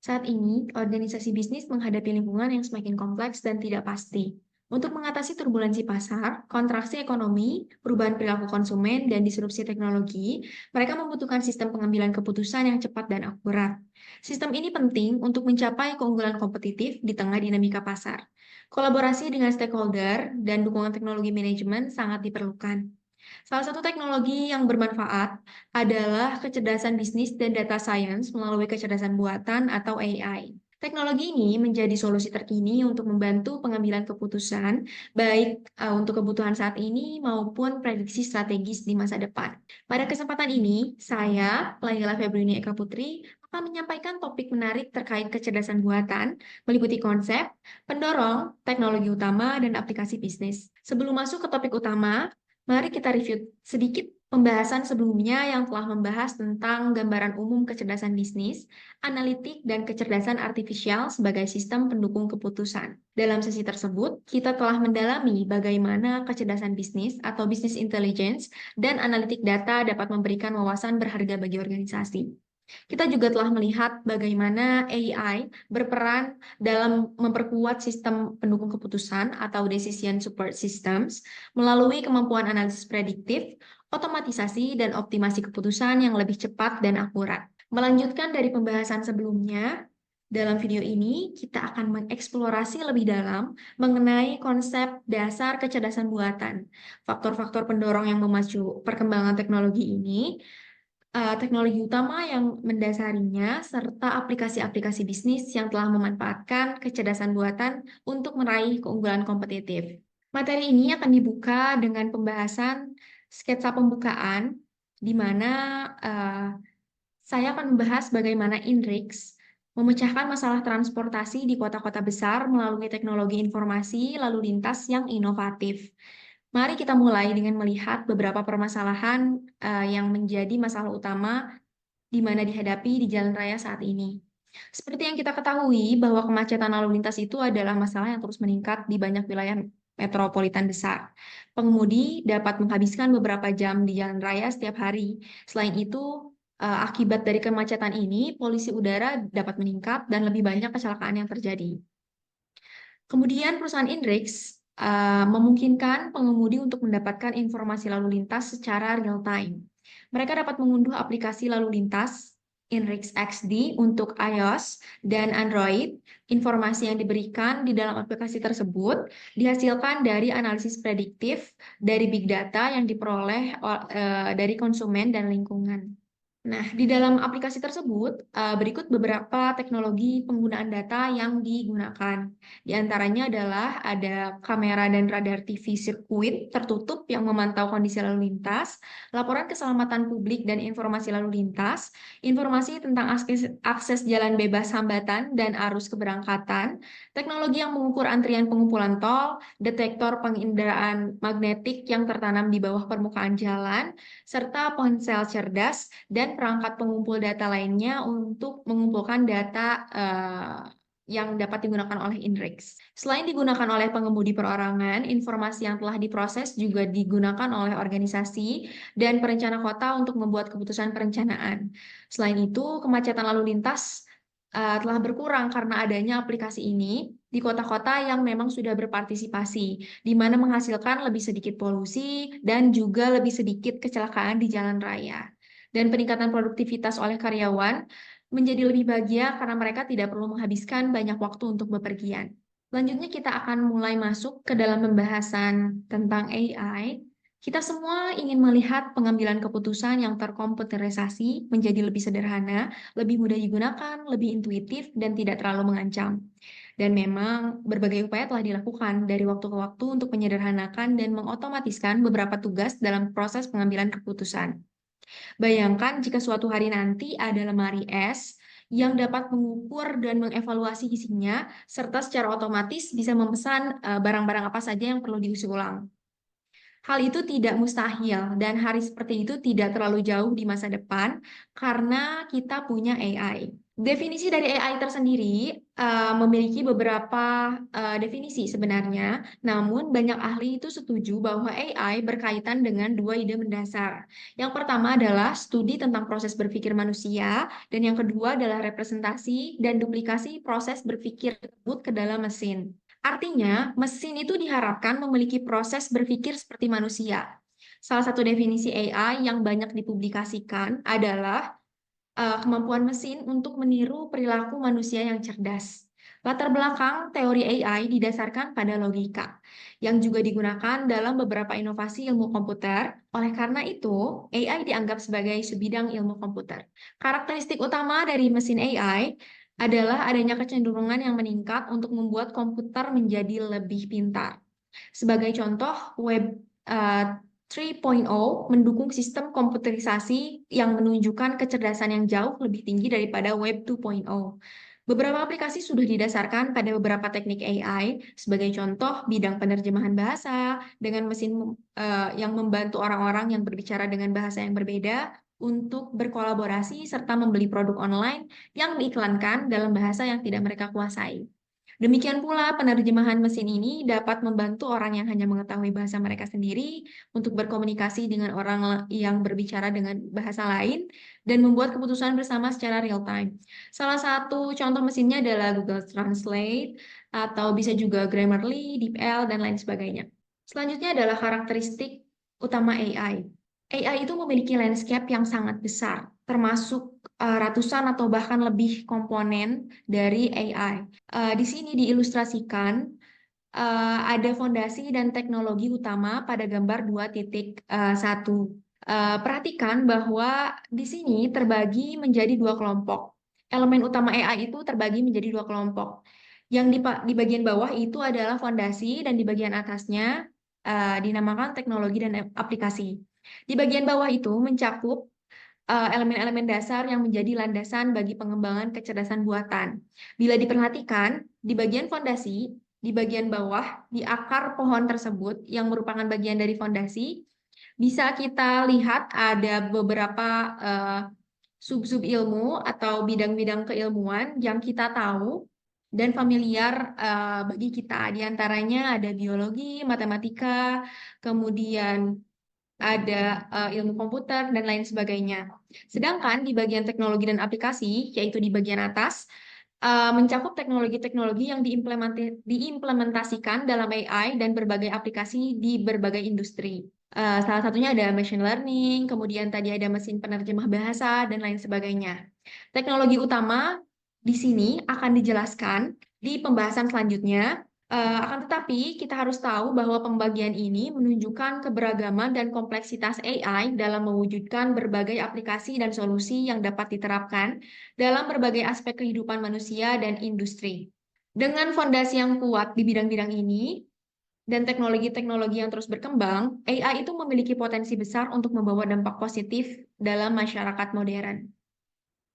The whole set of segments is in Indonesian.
Saat ini, organisasi bisnis menghadapi lingkungan yang semakin kompleks dan tidak pasti. Untuk mengatasi turbulensi pasar, kontraksi ekonomi, perubahan perilaku konsumen, dan disrupsi teknologi, mereka membutuhkan sistem pengambilan keputusan yang cepat dan akurat. Sistem ini penting untuk mencapai keunggulan kompetitif di tengah dinamika pasar. Kolaborasi dengan stakeholder dan dukungan teknologi manajemen sangat diperlukan. Salah satu teknologi yang bermanfaat adalah kecerdasan bisnis dan data science melalui kecerdasan buatan atau AI. Teknologi ini menjadi solusi terkini untuk membantu pengambilan keputusan, baik untuk kebutuhan saat ini maupun prediksi strategis di masa depan. Pada kesempatan ini, saya, Laila Febrini Eka Putri, akan menyampaikan topik menarik terkait kecerdasan buatan, meliputi konsep, pendorong, teknologi utama, dan aplikasi bisnis. Sebelum masuk ke topik utama, mari kita review sedikit pembahasan sebelumnya yang telah membahas tentang gambaran umum kecerdasan bisnis, analitik, dan kecerdasan artifisial sebagai sistem pendukung keputusan. Dalam sesi tersebut, kita telah mendalami bagaimana kecerdasan bisnis atau business intelligence dan analitik data dapat memberikan wawasan berharga bagi organisasi. Kita juga telah melihat bagaimana AI berperan dalam memperkuat sistem pendukung keputusan atau decision support systems melalui kemampuan analisis prediktif, otomatisasi, dan optimasi keputusan yang lebih cepat dan akurat. Melanjutkan dari pembahasan sebelumnya, dalam video ini kita akan mengeksplorasi lebih dalam mengenai konsep dasar kecerdasan buatan, faktor-faktor pendorong yang memacu perkembangan teknologi ini, teknologi utama yang mendasarinya, serta aplikasi-aplikasi bisnis yang telah memanfaatkan kecerdasan buatan untuk meraih keunggulan kompetitif. Materi ini akan dibuka dengan pembahasan sketsa pembukaan, di mana eh, saya akan membahas bagaimana INRIX memecahkan masalah transportasi di kota-kota besar melalui teknologi informasi lalu lintas yang inovatif. Mari kita mulai dengan melihat beberapa permasalahan yang menjadi masalah utama di mana dihadapi di jalan raya saat ini. Seperti yang kita ketahui bahwa kemacetan lalu lintas itu adalah masalah yang terus meningkat di banyak wilayah metropolitan besar. Pengemudi dapat menghabiskan beberapa jam di jalan raya setiap hari. Selain itu, akibat dari kemacetan ini, polusi udara dapat meningkat dan lebih banyak kecelakaan yang terjadi. Kemudian perusahaan Inrix memungkinkan pengemudi untuk mendapatkan informasi lalu lintas secara real time. Mereka dapat mengunduh aplikasi lalu lintas Inrix XD untuk iOS dan Android. Informasi yang diberikan di dalam aplikasi tersebut dihasilkan dari analisis prediktif dari big data yang diperoleh dari konsumen dan lingkungan. Nah, di dalam aplikasi tersebut, berikut beberapa teknologi penggunaan data yang digunakan. Di antaranya adalah ada kamera dan radar TV sirkuit tertutup yang memantau kondisi lalu lintas, laporan keselamatan publik dan informasi lalu lintas, informasi tentang akses jalan bebas hambatan dan arus keberangkatan, teknologi yang mengukur antrian pengumpulan tol, detektor penginderaan magnetik yang tertanam di bawah permukaan jalan, serta ponsel cerdas dan perangkat pengumpul data lainnya untuk mengumpulkan data yang dapat digunakan oleh INRIX. Selain digunakan oleh pengemudi perorangan, informasi yang telah diproses juga digunakan oleh organisasi dan perencana kota untuk membuat keputusan perencanaan. Selain itu, kemacetan lalu lintas telah berkurang karena adanya aplikasi ini di kota-kota yang memang sudah berpartisipasi, di mana menghasilkan lebih sedikit polusi dan juga lebih sedikit kecelakaan di jalan raya. Dan peningkatan produktivitas oleh karyawan menjadi lebih bahagia karena mereka tidak perlu menghabiskan banyak waktu untuk bepergian. Selanjutnya kita akan mulai masuk ke dalam pembahasan tentang AI. Kita semua ingin melihat pengambilan keputusan yang terkomputerisasi menjadi lebih sederhana, lebih mudah digunakan, lebih intuitif, dan tidak terlalu mengancam. Dan memang berbagai upaya telah dilakukan dari waktu ke waktu untuk menyederhanakan dan mengotomatiskan beberapa tugas dalam proses pengambilan keputusan. Bayangkan jika suatu hari nanti ada lemari es yang dapat mengukur dan mengevaluasi isinya, serta secara otomatis bisa memesan barang-barang apa saja yang perlu diisi ulang. Hal itu tidak mustahil dan hari seperti itu tidak terlalu jauh di masa depan karena kita punya AI. Definisi dari AI tersendiri memiliki beberapa definisi sebenarnya, namun banyak ahli itu setuju bahwa AI berkaitan dengan dua ide mendasar. Yang pertama adalah studi tentang proses berpikir manusia, dan yang kedua adalah representasi dan duplikasi proses berpikir tersebut ke dalam mesin. Artinya, mesin itu diharapkan memiliki proses berpikir seperti manusia. Salah satu definisi AI yang banyak dipublikasikan adalah kemampuan mesin untuk meniru perilaku manusia yang cerdas. Latar belakang teori AI didasarkan pada logika, yang juga digunakan dalam beberapa inovasi ilmu komputer. Oleh karena itu, AI dianggap sebagai sebidang ilmu komputer. Karakteristik utama dari mesin AI adalah adanya kecenderungan yang meningkat untuk membuat komputer menjadi lebih pintar. Sebagai contoh, Web eh, 3.0 mendukung sistem komputerisasi yang menunjukkan kecerdasan yang jauh lebih tinggi daripada Web 2.0. Beberapa aplikasi sudah didasarkan pada beberapa teknik AI, sebagai contoh bidang penerjemahan bahasa dengan mesin yang membantu orang-orang yang berbicara dengan bahasa yang berbeda untuk berkolaborasi serta membeli produk online yang diiklankan dalam bahasa yang tidak mereka kuasai. Demikian pula, penerjemahan mesin ini dapat membantu orang yang hanya mengetahui bahasa mereka sendiri untuk berkomunikasi dengan orang yang berbicara dengan bahasa lain dan membuat keputusan bersama secara real time. Salah satu contoh mesinnya adalah Google Translate atau bisa juga Grammarly, DeepL, dan lain sebagainya. Selanjutnya adalah karakteristik utama AI. AI itu memiliki landscape yang sangat besar, termasuk ratusan atau bahkan lebih komponen dari AI. Di sini diilustrasikan ada fondasi dan teknologi utama pada gambar 2.1. Perhatikan bahwa di sini terbagi menjadi dua kelompok. Elemen utama AI itu terbagi menjadi dua kelompok. Yang di bagian bawah itu adalah fondasi dan di bagian atasnya dinamakan teknologi dan aplikasi. Di bagian bawah itu mencakup elemen-elemen dasar yang menjadi landasan bagi pengembangan kecerdasan buatan. Bila diperhatikan, di bagian fondasi, di bagian bawah, di akar pohon tersebut yang merupakan bagian dari fondasi, bisa kita lihat ada beberapa sub-sub ilmu atau bidang-bidang keilmuan yang kita tahu dan familiar bagi kita. Di antaranya ada biologi, matematika, kemudian ada ilmu komputer, dan lain sebagainya. Sedangkan di bagian teknologi dan aplikasi, yaitu di bagian atas, mencakup teknologi-teknologi yang diimplementasikan dalam AI dan berbagai aplikasi di berbagai industri. Salah satunya ada machine learning, kemudian tadi ada mesin penerjemah bahasa, dan lain sebagainya. Teknologi utama di sini akan dijelaskan di pembahasan selanjutnya. Akan tetapi, kita harus tahu bahwa pembagian ini menunjukkan keberagaman dan kompleksitas AI dalam mewujudkan berbagai aplikasi dan solusi yang dapat diterapkan dalam berbagai aspek kehidupan manusia dan industri. Dengan fondasi yang kuat di bidang-bidang ini, dan teknologi-teknologi yang terus berkembang, AI itu memiliki potensi besar untuk membawa dampak positif dalam masyarakat modern.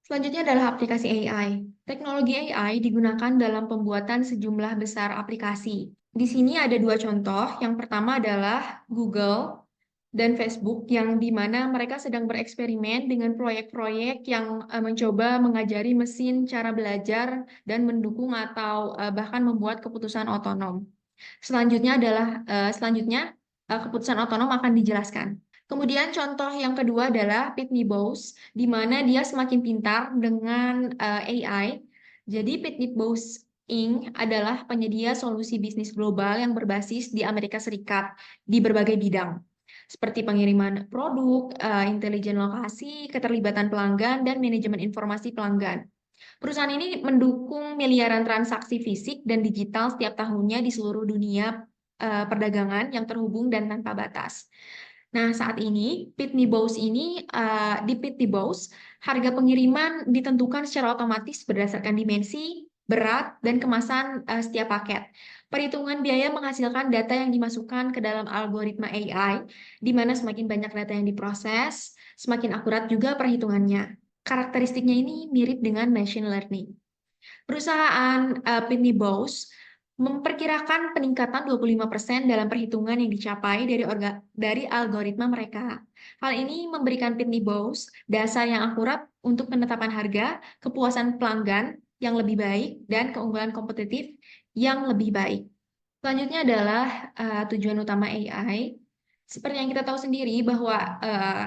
Selanjutnya adalah aplikasi AI. Teknologi AI digunakan dalam pembuatan sejumlah besar aplikasi. Di sini ada dua contoh. Yang pertama adalah Google dan Facebook, yang di mana mereka sedang bereksperimen dengan proyek-proyek yang mencoba mengajari mesin cara belajar dan mendukung atau bahkan membuat keputusan otonom. Selanjutnya keputusan otonom akan dijelaskan. Kemudian contoh yang kedua adalah Pitney Bowes, di mana dia semakin pintar dengan AI. Jadi Pitney Bowes Inc. adalah penyedia solusi bisnis global yang berbasis di Amerika Serikat di berbagai bidang, seperti pengiriman produk, intelijen lokasi, keterlibatan pelanggan, dan manajemen informasi pelanggan. Perusahaan ini mendukung miliaran transaksi fisik dan digital setiap tahunnya di seluruh dunia perdagangan yang terhubung dan tanpa batas. Nah, saat ini Pitney Bowes di Pitney Bowes, harga pengiriman ditentukan secara otomatis berdasarkan dimensi, berat, dan kemasan setiap paket. Perhitungan biaya menghasilkan data yang dimasukkan ke dalam algoritma AI, di mana semakin banyak data yang diproses, semakin akurat juga perhitungannya. Karakteristiknya ini mirip dengan machine learning. Perusahaan Pitney Bowes memperkirakan peningkatan 25% dalam perhitungan yang dicapai dari algoritma mereka. Hal ini memberikan Pitney Bowes dasar yang akurat untuk penetapan harga, kepuasan pelanggan yang lebih baik, dan keunggulan kompetitif yang lebih baik. Selanjutnya adalah tujuan utama AI. Seperti yang kita tahu sendiri bahwa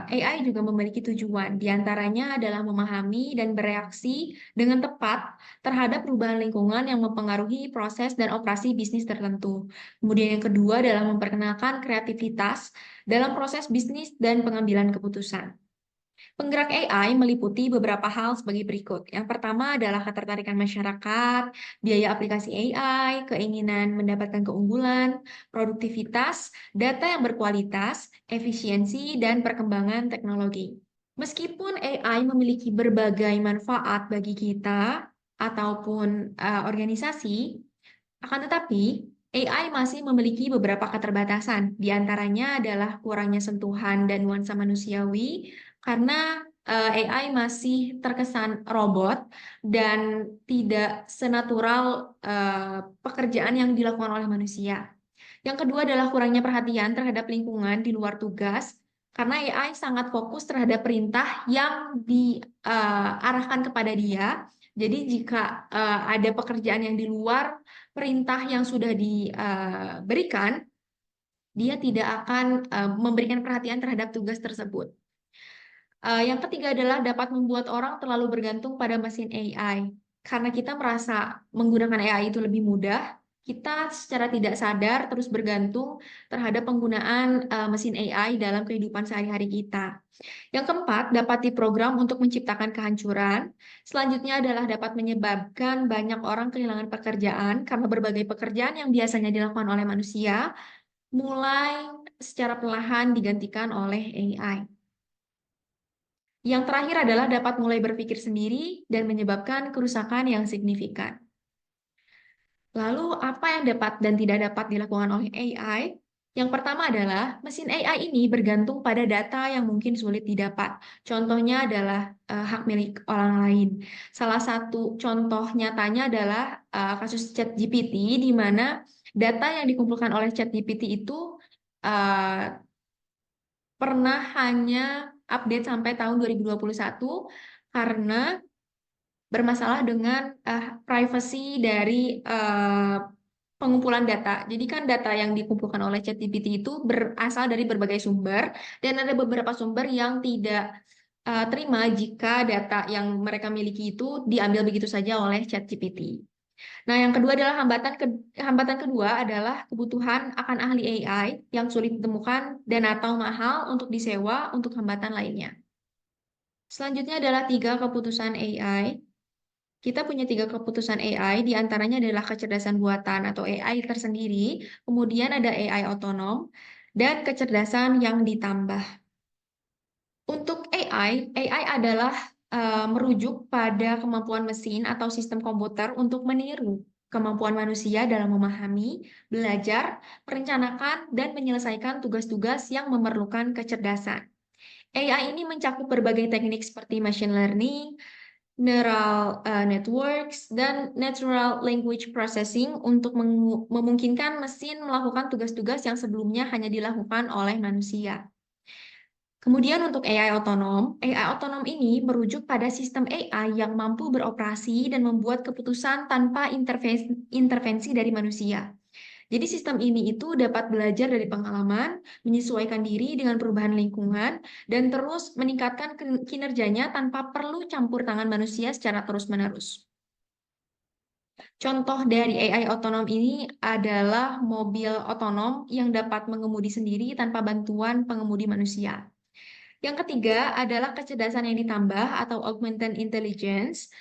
AI juga memiliki tujuan, diantaranya adalah memahami dan bereaksi dengan tepat terhadap perubahan lingkungan yang mempengaruhi proses dan operasi bisnis tertentu. Kemudian yang kedua adalah memperkenalkan kreativitas dalam proses bisnis dan pengambilan keputusan. Penggerak AI meliputi beberapa hal sebagai berikut. Yang pertama adalah ketertarikan masyarakat, biaya aplikasi AI, keinginan mendapatkan keunggulan, produktivitas, data yang berkualitas, efisiensi, dan perkembangan teknologi. Meskipun AI memiliki berbagai manfaat bagi kita ataupun organisasi, akan tetapi AI masih memiliki beberapa keterbatasan. Di antaranya adalah kurangnya sentuhan dan nuansa manusiawi, karena AI masih terkesan robot dan tidak senatural pekerjaan yang dilakukan oleh manusia. Yang kedua adalah kurangnya perhatian terhadap lingkungan di luar tugas, karena AI sangat fokus terhadap perintah yang diarahkan kepada dia. Jadi jika ada pekerjaan yang di luar perintah yang sudah diberikan, dia tidak akan memberikan perhatian terhadap tugas tersebut. Yang ketiga adalah dapat membuat orang terlalu bergantung pada mesin AI. Karena kita merasa menggunakan AI itu lebih mudah, kita secara tidak sadar terus bergantung terhadap penggunaan mesin AI dalam kehidupan sehari-hari kita. Yang keempat, dapat diprogram untuk menciptakan kehancuran. Selanjutnya adalah dapat menyebabkan banyak orang kehilangan pekerjaan karena berbagai pekerjaan yang biasanya dilakukan oleh manusia mulai secara perlahan digantikan oleh AI. Yang terakhir adalah dapat mulai berpikir sendiri dan menyebabkan kerusakan yang signifikan. Lalu, apa yang dapat dan tidak dapat dilakukan oleh AI? Yang pertama adalah mesin AI ini bergantung pada data yang mungkin sulit didapat. Contohnya adalah hak milik orang lain. Salah satu contoh nyatanya adalah kasus ChatGPT, di mana data yang dikumpulkan oleh ChatGPT itu uh, pernah hanya update sampai tahun 2021 karena bermasalah dengan privacy dari pengumpulan data. Jadi kan data yang dikumpulkan oleh ChatGPT itu berasal dari berbagai sumber dan ada beberapa sumber yang tidak terima jika data yang mereka miliki itu diambil begitu saja oleh ChatGPT. Nah, yang kedua adalah hambatan kedua adalah kebutuhan akan ahli AI yang sulit ditemukan dan atau mahal untuk disewa untuk hambatan lainnya. Selanjutnya adalah 3 keputusan AI. Kita punya 3 keputusan AI, diantaranya adalah kecerdasan buatan atau AI tersendiri, kemudian ada AI otonom, dan kecerdasan yang ditambah. Untuk AI adalah merujuk pada kemampuan mesin atau sistem komputer untuk meniru kemampuan manusia dalam memahami, belajar, merencanakan, dan menyelesaikan tugas-tugas yang memerlukan kecerdasan. AI ini mencakup berbagai teknik seperti machine learning, neural networks, dan natural language processing untuk memungkinkan mesin melakukan tugas-tugas yang sebelumnya hanya dilakukan oleh manusia. Kemudian untuk AI otonom ini merujuk pada sistem AI yang mampu beroperasi dan membuat keputusan tanpa intervensi dari manusia. Jadi sistem ini itu dapat belajar dari pengalaman, menyesuaikan diri dengan perubahan lingkungan, dan terus meningkatkan kinerjanya tanpa perlu campur tangan manusia secara terus-menerus. Contoh dari AI otonom ini adalah mobil otonom yang dapat mengemudi sendiri tanpa bantuan pengemudi manusia. Yang ketiga adalah kecerdasan yang ditambah atau augmented intelligence.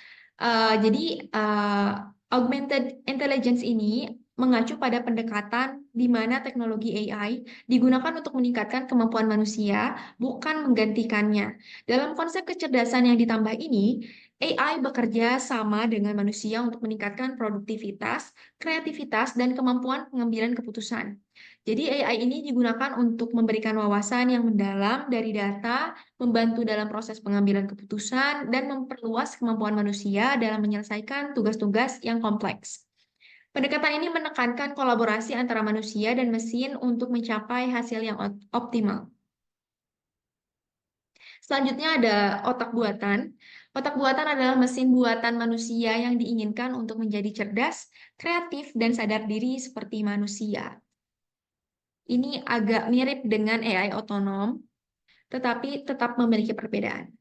Augmented intelligence ini mengacu pada pendekatan di mana teknologi AI digunakan untuk meningkatkan kemampuan manusia, bukan menggantikannya. Dalam konsep kecerdasan yang ditambah ini, AI bekerja sama dengan manusia untuk meningkatkan produktivitas, kreativitas, dan kemampuan pengambilan keputusan. Jadi AI ini digunakan untuk memberikan wawasan yang mendalam dari data, membantu dalam proses pengambilan keputusan, dan memperluas kemampuan manusia dalam menyelesaikan tugas-tugas yang kompleks. Pendekatan ini menekankan kolaborasi antara manusia dan mesin untuk mencapai hasil yang optimal. Selanjutnya ada otak buatan. Otak buatan adalah mesin buatan manusia yang diinginkan untuk menjadi cerdas, kreatif, dan sadar diri seperti manusia. Ini agak mirip dengan AI otonom, tetapi tetap memiliki perbedaan.